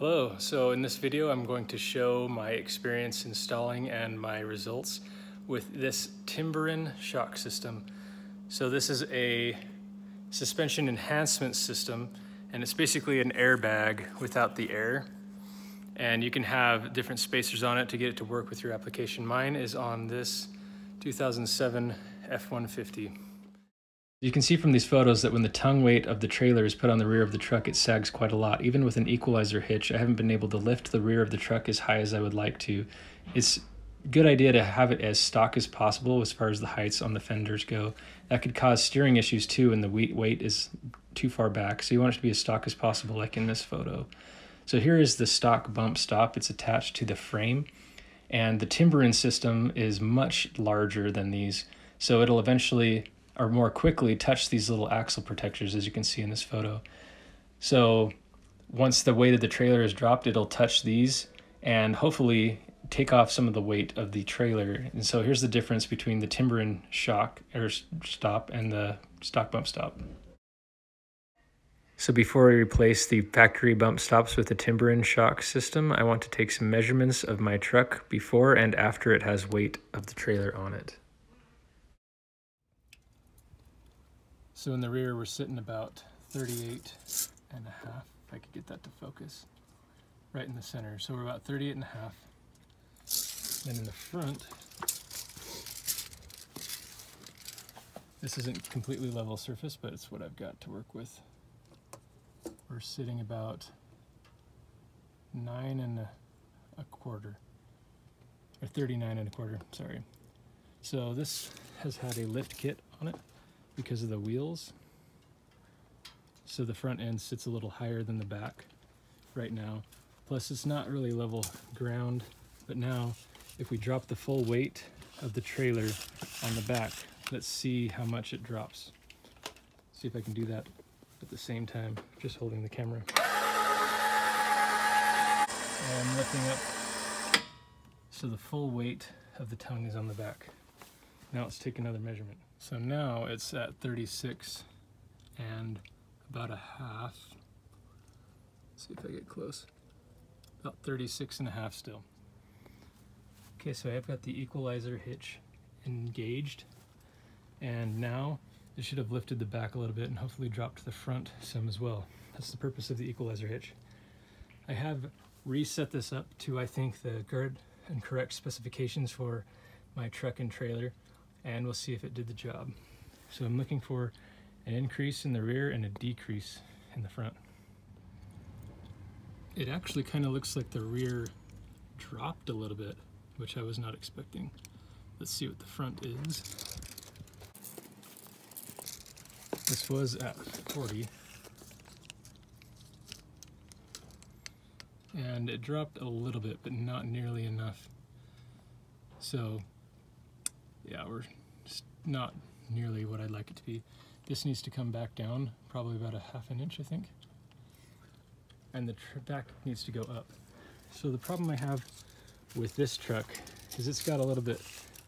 Hello, so in this video I'm going to show my experience installing and my results with this Timbren shock system. So this is a suspension enhancement system, and it's basically an airbag without the air. And you can have different spacers on it to get it to work with your application. Mine is on this 2007 F150. You can see from these photos that when the tongue weight of the trailer is put on the rear of the truck, it sags quite a lot. Even with an equalizer hitch, I haven't been able to lift the rear of the truck as high as I would like to. It's a good idea to have it as stock as possible as far as the heights on the fenders go. That could cause steering issues too, and the weight is too far back. So you want it to be as stock as possible, like in this photo. So here is the stock bump stop. It's attached to the frame, and the Timbren system is much larger than these. So it'll eventually or more quickly touch these little axle protectors, as you can see in this photo. So once the weight of the trailer is dropped, it'll touch these and hopefully take off some of the weight of the trailer. And so here's the difference between the Timbren shock or stop and the stock bump stop. So before I replace the factory bump stops with the Timbren shock system, I want to take some measurements of my truck before and after it has weight of the trailer on it. So in the rear, we're sitting about 38 and a half, if I could get that to focus, right in the center. So we're about 38 and a half. Then in the front, this isn't completely level surface, but it's what I've got to work with. We're sitting about 9 and a quarter, or 39 and a quarter, sorry. So this has had a lift kit on it because of the wheels. So the front end sits a little higher than the back right now. Plus it's not really level ground, but now if we drop the full weight of the trailer on the back, let's see how much it drops. See if I can do that at the same time, just holding the camera. And lifting up. So the full weight of the tongue is on the back. Now let's take another measurement. So now it's at 36 and about a half. Let's see if I get close. About 36 and a half still. Okay, so I've got the equalizer hitch engaged, and now it should have lifted the back a little bit and hopefully dropped the front some as well. That's the purpose of the equalizer hitch. I have reset this up to, I think, the good and correct specifications for my truck and trailer, and we'll see if it did the job. So I'm looking for an increase in the rear and a decrease in the front. It actually kind of looks like the rear dropped a little bit, which I was not expecting. Let's see what the front is. This was at 40. And it dropped a little bit, but not nearly enough. So yeah, we're just not nearly what I'd like it to be. This needs to come back down, probably about a half an inch, I think. And the back needs to go up. So the problem I have with this truck is it's got a little bit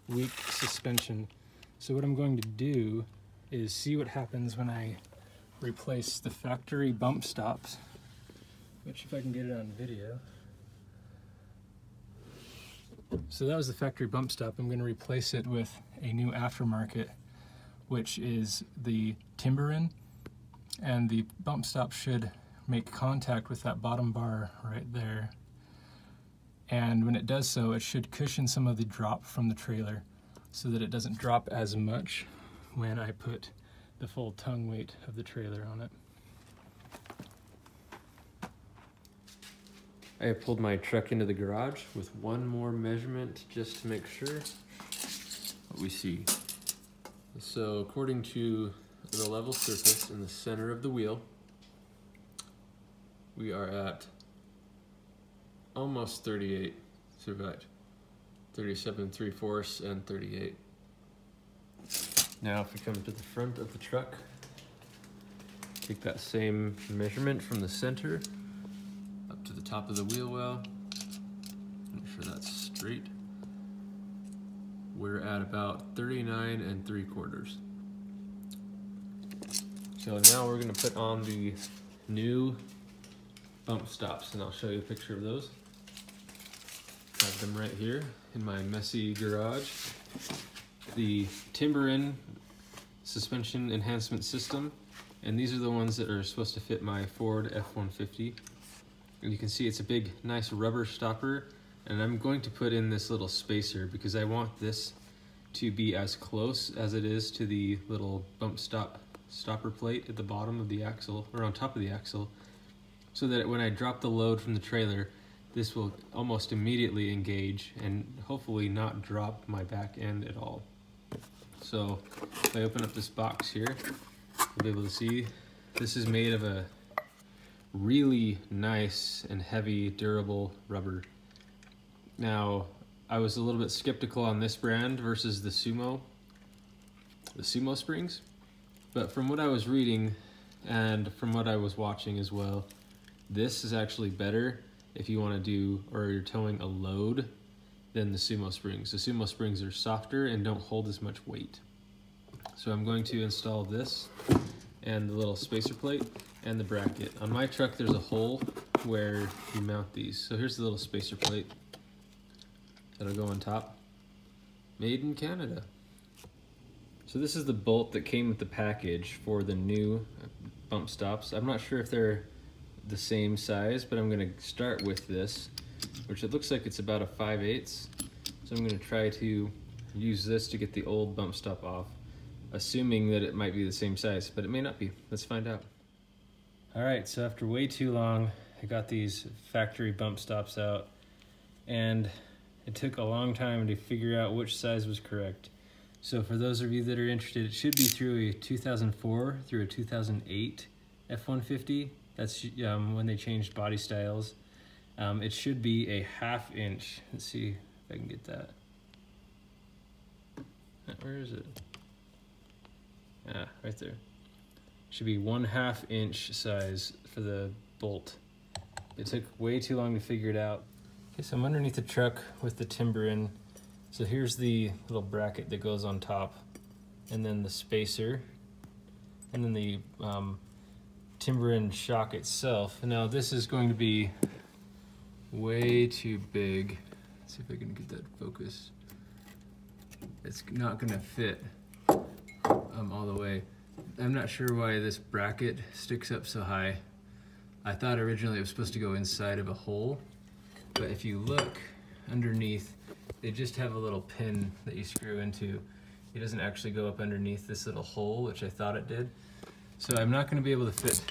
weak suspension. So what I'm going to do is see what happens when I replace the factory bump stops, which if I can get it on video. So that was the factory bump stop. I'm going to replace it with a new aftermarket, which is the Timbren, and the bump stop should make contact with that bottom bar right there. And when it does so, it should cushion some of the drop from the trailer so that it doesn't drop as much when I put the full tongue weight of the trailer on it. I have pulled my truck into the garage with one more measurement just to make sure what we see. So according to the level surface in the center of the wheel, we are at almost 38, so we're at 37 3/4 and 38. Now if we come to the front of the truck, take that same measurement from the center up to the top of the wheel well, make sure that's straight. We're at about 39 3/4. So now we're going to put on the new bump stops, and I'll show you a picture of those. I have them right here in my messy garage. The Timbren suspension enhancement system, and these are the ones that are supposed to fit my Ford F150. And you can see it's a big, nice rubber stopper, and I'm going to put in this little spacer because I want this to be as close as it is to the little bump stopper plate at the bottom of the axle, or on top of the axle, so that when I drop the load from the trailer, this will almost immediately engage and hopefully not drop my back end at all. So if I open up this box here, you'll be able to see this is made of a really nice and heavy, durable rubber. Now, I was a little bit skeptical on this brand versus the Sumo springs, but from what I was reading and from what I was watching as well, this is actually better if you want to do, or you're towing a load, than the Sumo springs. The Sumo springs are softer and don't hold as much weight. So I'm going to install this and the little spacer plate and the bracket. On my truck there's a hole where you mount these. So here's the little spacer plate that'll go on top. Made in Canada. So this is the bolt that came with the package for the new bump stops. I'm not sure if they're the same size, but I'm gonna start with this, which it looks like it's about a 5/8. So I'm gonna try to use this to get the old bump stop off, assuming that it might be the same size, but it may not be. Let's find out. All right, so after way too long, I got these factory bump stops out, and it took a long time to figure out which size was correct. So for those of you that are interested, it should be through a 2004 through a 2008 F150. That's when they changed body styles. It should be a 1/2 inch. Let's see if I can get that. Where is it? Ah, right there. Should be 1/2 inch size for the bolt. It took way too long to figure it out. Okay, so I'm underneath the truck with the Timbren. So here's the little bracket that goes on top, and then the spacer, and then the Timbren shock itself. Now this is going to be way too big. Let's see if I can get that focused. It's not gonna fit all the way. I'm not sure why this bracket sticks up so high. I thought originally it was supposed to go inside of a hole, but if you look underneath, they just have a little pin that you screw into. It doesn't actually go up underneath this little hole, which I thought it did. So I'm not going to be able to fit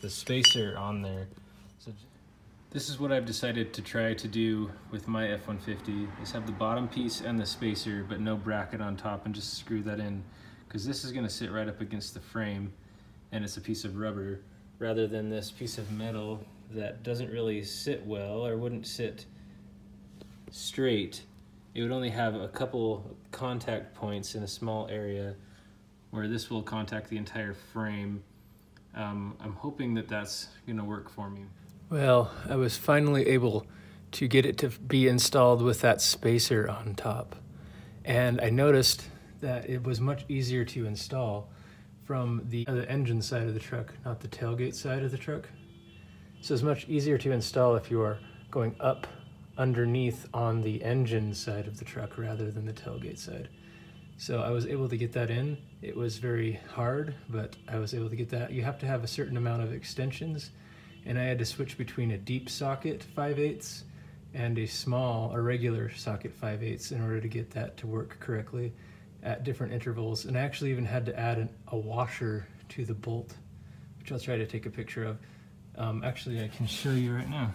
the spacer on there. So this is what I've decided to try to do with my F150, is have the bottom piece and the spacer, but no bracket on top, and just screw that in. Because this is going to sit right up against the frame, and it's a piece of rubber, rather than this piece of metal that doesn't really sit well, or wouldn't sit straight. It would only have a couple contact points in a small area, where this will contact the entire frame. I'm hoping that that's gonna work for me. Well, I was finally able to get it to be installed with that spacer on top. And I noticed that it was much easier to install from the engine side of the truck, not the tailgate side of the truck. So it's much easier to install if you are going up underneath on the engine side of the truck rather than the tailgate side. So I was able to get that in. It was very hard, but I was able to get that. You have to have a certain amount of extensions, and I had to switch between a deep socket 5/8 and a regular socket 5/8 in order to get that to work correctly at different intervals. And I actually even had to add a washer to the bolt, which I'll try to take a picture of. Actually, I can show you right now.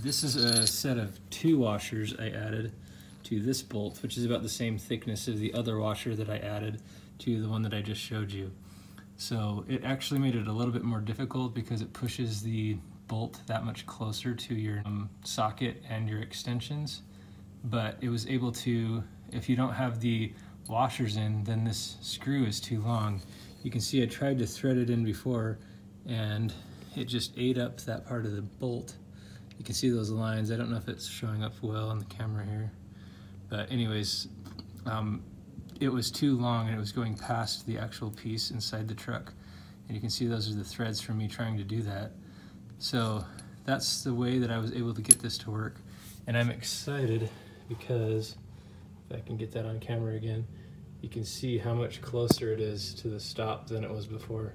This is a set of 2 washers I added to this bolt, which is about the same thickness as the other washer that I added to the one that I just showed you. So it actually made it a little bit more difficult because it pushes the bolt that much closer to your socket and your extensions. But it was able to, if you don't have the washers in, then this screw is too long. You can see I tried to thread it in before, and it just ate up that part of the bolt. You can see those lines. I don't know if it's showing up well on the camera here. But anyways, it was too long, and it was going past the actual piece inside the truck. And you can see those are the threads from me trying to do that. So that's the way that I was able to get this to work. And I'm excited because, if I can get that on camera again, you can see how much closer it is to the stop than it was before.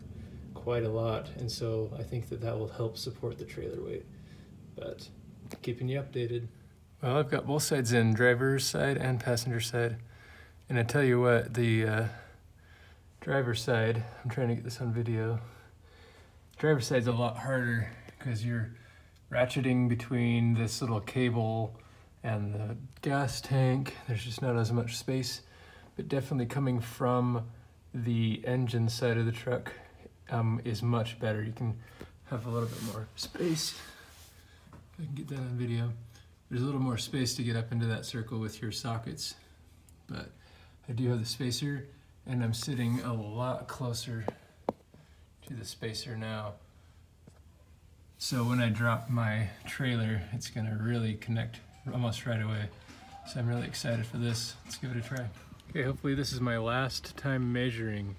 Quite a lot. And so I think that that will help support the trailer weight. But keeping you updated. Well, I've got both sides in, driver's side and passenger side. And I tell you what, the driver's side, I'm trying to get this on video. Driver's side's a lot harder because you're ratcheting between this little cable and the gas tank. There's just not as much space, but definitely coming from the engine side of the truck is much better. You can have a little bit more space. If I can get that on video. There's a little more space to get up into that circle with your sockets, but I do have the spacer, and I'm sitting a lot closer to the spacer now. So when I drop my trailer, it's gonna really connect almost right away. So I'm really excited for this. Let's give it a try. Okay, hopefully this is my last time measuring.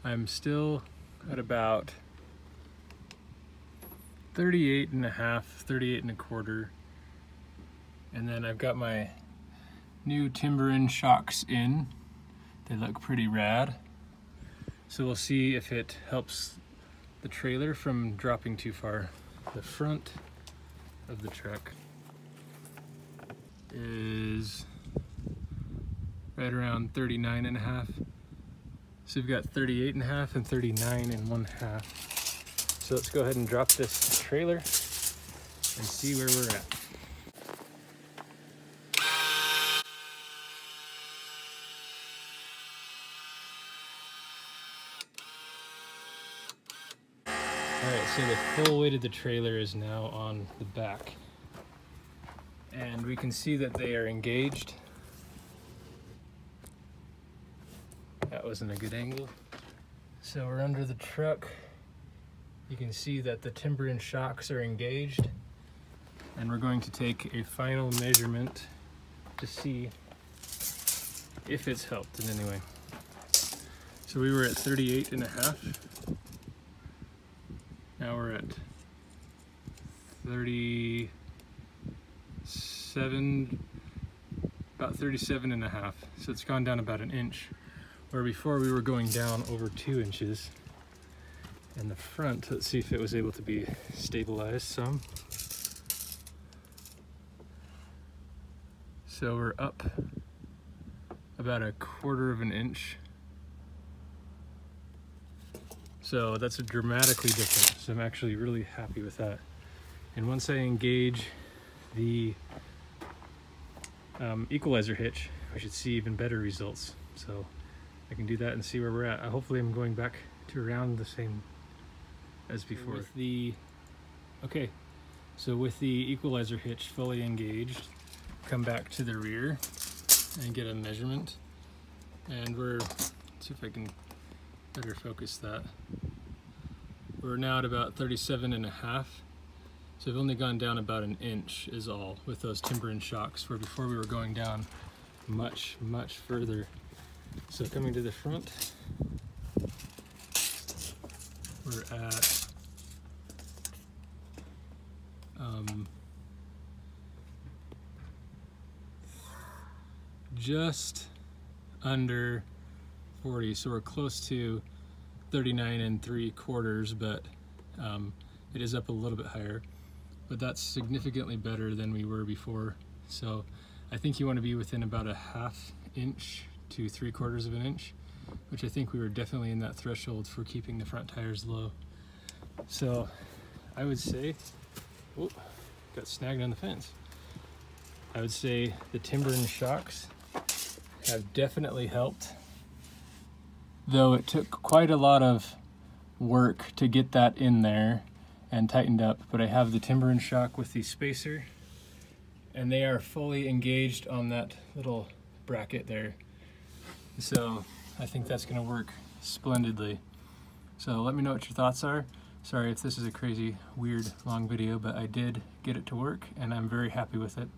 I'm still at about 38 and a half, 38 and a quarter. And then I've got my new Timbren shocks in. They look pretty rad. So we'll see if it helps the trailer from dropping too far. The front of the truck is right around 39 and a half. So we've got 38 and a half and 39 and 1/2. So let's go ahead and drop this trailer and see where we're at. Alright, so the full weight of the trailer is now on the back. And we can see that they are engaged. That wasn't a good angle. So we're under the truck. You can see that the Timbren shocks are engaged. And we're going to take a final measurement to see if it's helped in any way. So we were at 38 and a half. Now we're at 37, about 37 and a half. So it's gone down about an inch, where before we were going down over 2 inches. And the front, let's see if it was able to be stabilized some. So we're up about 1/4 of an inch. So that's dramatically different. So I'm actually really happy with that. And once I engage the equalizer hitch, we should see even better results. So I can do that and see where we're at. Hopefully I'm going back to around the same as before. With the equalizer hitch fully engaged, come back to the rear and get a measurement. And let's see if I can better focus that. We're now at about 37 and a half. So I've only gone down about an inch is all with those Timbren shocks, where before we were going down much, much further. So coming to the front, we're at just under 40, so we're close to 39 and 3/4, but it is up a little bit higher, but that's significantly better than we were before. So I think you want to be within about 1/2 inch to 3/4 of an inch, which I think we were definitely in that threshold for keeping the front tires low. So I would say, oh, got snagged on the fence. I would say the Timbren shocks have definitely helped, though it took quite a lot of work to get that in there and tightened up. But I have the Timbren shock with the spacer, and they are fully engaged on that little bracket there. So I think that's going to work splendidly. So let me know what your thoughts are. Sorry if this is a crazy, weird, long video, but I did get it to work and I'm very happy with it.